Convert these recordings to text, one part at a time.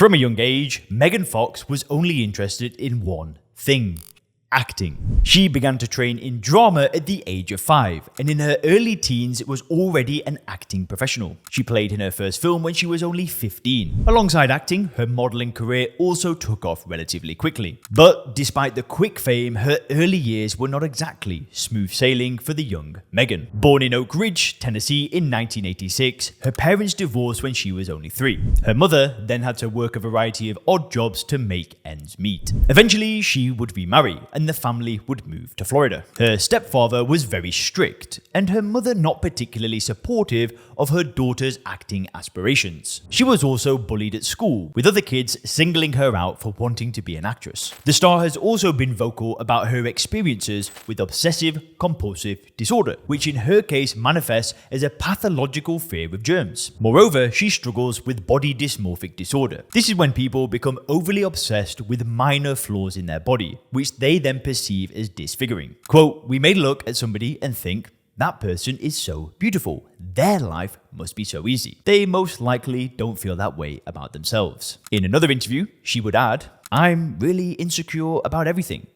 From a young age, Megan Fox was only interested in one thing: acting. She began to train in drama at the age of 5, and in her early teens was already an acting professional. She played in her first film when she was only 15. Alongside acting, her modeling career also took off relatively quickly. But despite the quick fame, her early years were not exactly smooth sailing for the young Megan. Born in Oak Ridge, Tennessee in 1986, her parents divorced when she was only 3. Her mother then had to work a variety of odd jobs to make ends meet. Eventually, she would remarry, and the family would move to Florida. Her stepfather was very strict, and her mother not particularly supportive of her daughter's acting aspirations. She was also bullied at school, with other kids singling her out for wanting to be an actress. The star has also been vocal about her experiences with obsessive-compulsive disorder, which in her case manifests as a pathological fear of germs. Moreover, she struggles with body dysmorphic disorder. This is when people become overly obsessed with minor flaws in their body, which they then perceive as disfiguring. Quote, "We may look at somebody and think, that person is so beautiful. Their life must be so easy. They most likely don't feel that way about themselves." In another interview, she would add, "I'm really insecure about everything.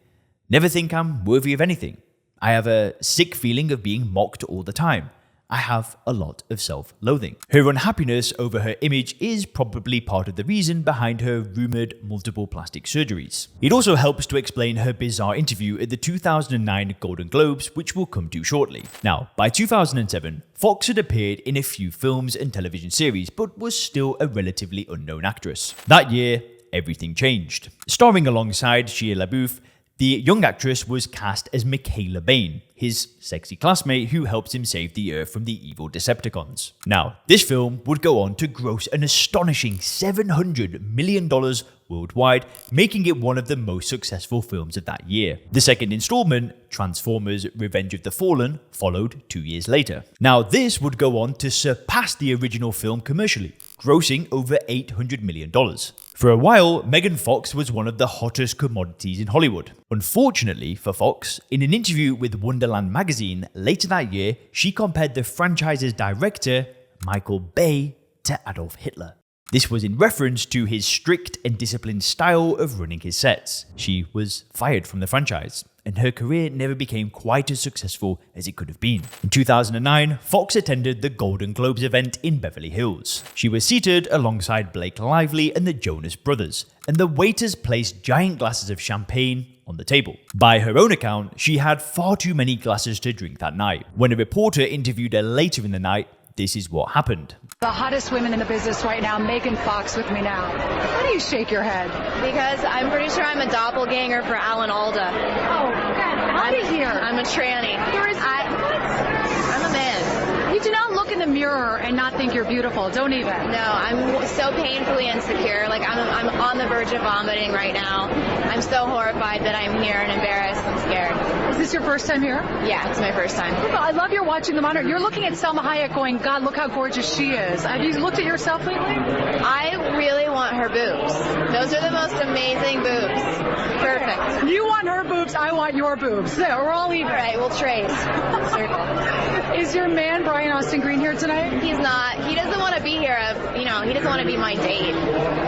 Never think I'm worthy of anything. I have a sick feeling of being mocked all the time. I have a lot of self-loathing." Her unhappiness over her image is probably part of the reason behind her rumored multiple plastic surgeries. It also helps to explain her bizarre interview at the 2009 Golden Globes, which we'll come to shortly. Now, by 2007, Fox had appeared in a few films and television series, but was still a relatively unknown actress. That year, everything changed. Starring alongside Shia LaBeouf, the young actress was cast as Michaela Bain, his sexy classmate who helps him save the Earth from the evil Decepticons. Now, this film would go on to gross an astonishing $700 million worldwide, making it one of the most successful films of that year. The second installment, Transformers: Revenge of the Fallen, followed 2 years later. Now, this would go on to surpass the original film commercially, grossing over $800 million. For a while, Megan Fox was one of the hottest commodities in Hollywood. Unfortunately for Fox, in an interview with Wonderland magazine later that year, she compared the franchise's director, Michael Bay, to Adolf Hitler. This was in reference to his strict and disciplined style of running his sets. She was fired from the franchise, and her career never became quite as successful as it could have been. In 2009, Fox attended the Golden Globes event in Beverly Hills. She was seated alongside Blake Lively and the Jonas Brothers, and the waiters placed giant glasses of champagne on the table. By her own account, she had far too many glasses to drink that night. When a reporter interviewed her later in the night, this is what happened. The hottest women in the business right now, Megan Fox with me now. Why do you shake your head? Because I'm pretty sure I'm a doppelganger for Alan Alda. Oh, get out of here. I'm a tranny. I'm a man. You do not look in the mirror and not think you're beautiful. Don't even. No, I'm so painfully insecure. Like I'm on the verge of vomiting right now. I'm so horrified that I'm here and embarrassed and scared. Is this your first time here? Yeah, it's my first time. I love you're watching the monitor. You're looking at Salma Hayek going, God, look how gorgeous she is. Have you looked at yourself lately? I really want her boobs. Those are the most amazing boobs. Perfect. You want her boobs, I want your boobs. There, we're all even. All right, we'll trade. Circle. Is your man, Brian Austin Green, here tonight? He's not. He doesn't want to be here. He doesn't want to be my date.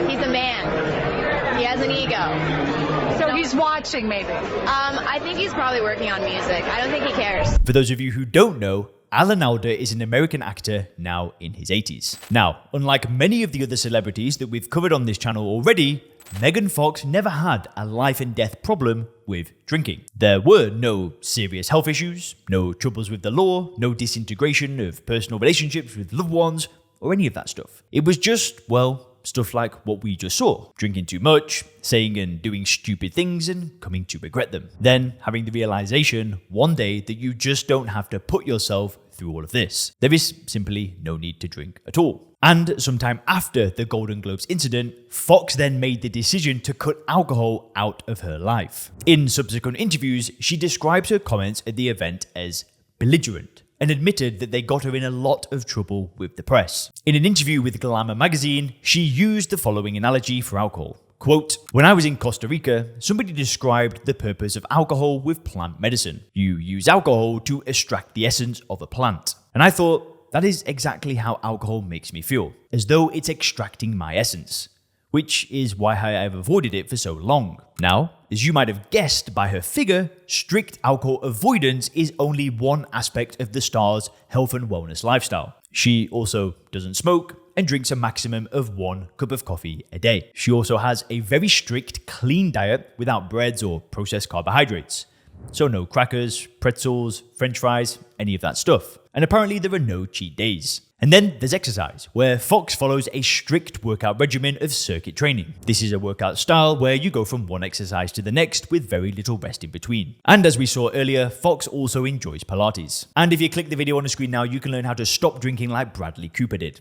He's a man. He has an ego. So he's watching, maybe? I think he's probably working on music. I don't think he cares. For those of you who don't know, Alan Alda is an American actor now in his 80s. Now, unlike many of the other celebrities that we've covered on this channel already, Megan Fox never had a life and death problem with drinking. There were no serious health issues, no troubles with the law, no disintegration of personal relationships with loved ones, or any of that stuff. It was just, well, stuff like what we just saw. Drinking too much, saying and doing stupid things and coming to regret them. Then having the realization one day that you just don't have to put yourself through all of this. There is simply no need to drink at all. And sometime after the Golden Globes incident, Fox then made the decision to cut alcohol out of her life. In subsequent interviews, she describes her comments at the event as belligerent and admitted that they got her in a lot of trouble with the press. In an interview with Glamour magazine, she used the following analogy for alcohol. Quote, "When I was in Costa Rica, somebody described the purpose of alcohol with plant medicine. You use alcohol to extract the essence of a plant. And I thought, that is exactly how alcohol makes me feel, as though it's extracting my essence. which is why I have avoided it for so long. Now, as you might have guessed by her figure, strict alcohol avoidance is only one aspect of the star's health and wellness lifestyle. She also doesn't smoke and drinks a maximum of 1 cup of coffee a day. She also has a very strict clean diet without breads or processed carbohydrates. So no crackers, pretzels, french fries, any of that stuff. And apparently there are no cheat days. And then there's exercise, where Fox follows a strict workout regimen of circuit training. This is a workout style where you go from one exercise to the next with very little rest in between. And as we saw earlier, Fox also enjoys Pilates. And if you click the video on the screen now, you can learn how to stop drinking like Bradley Cooper did.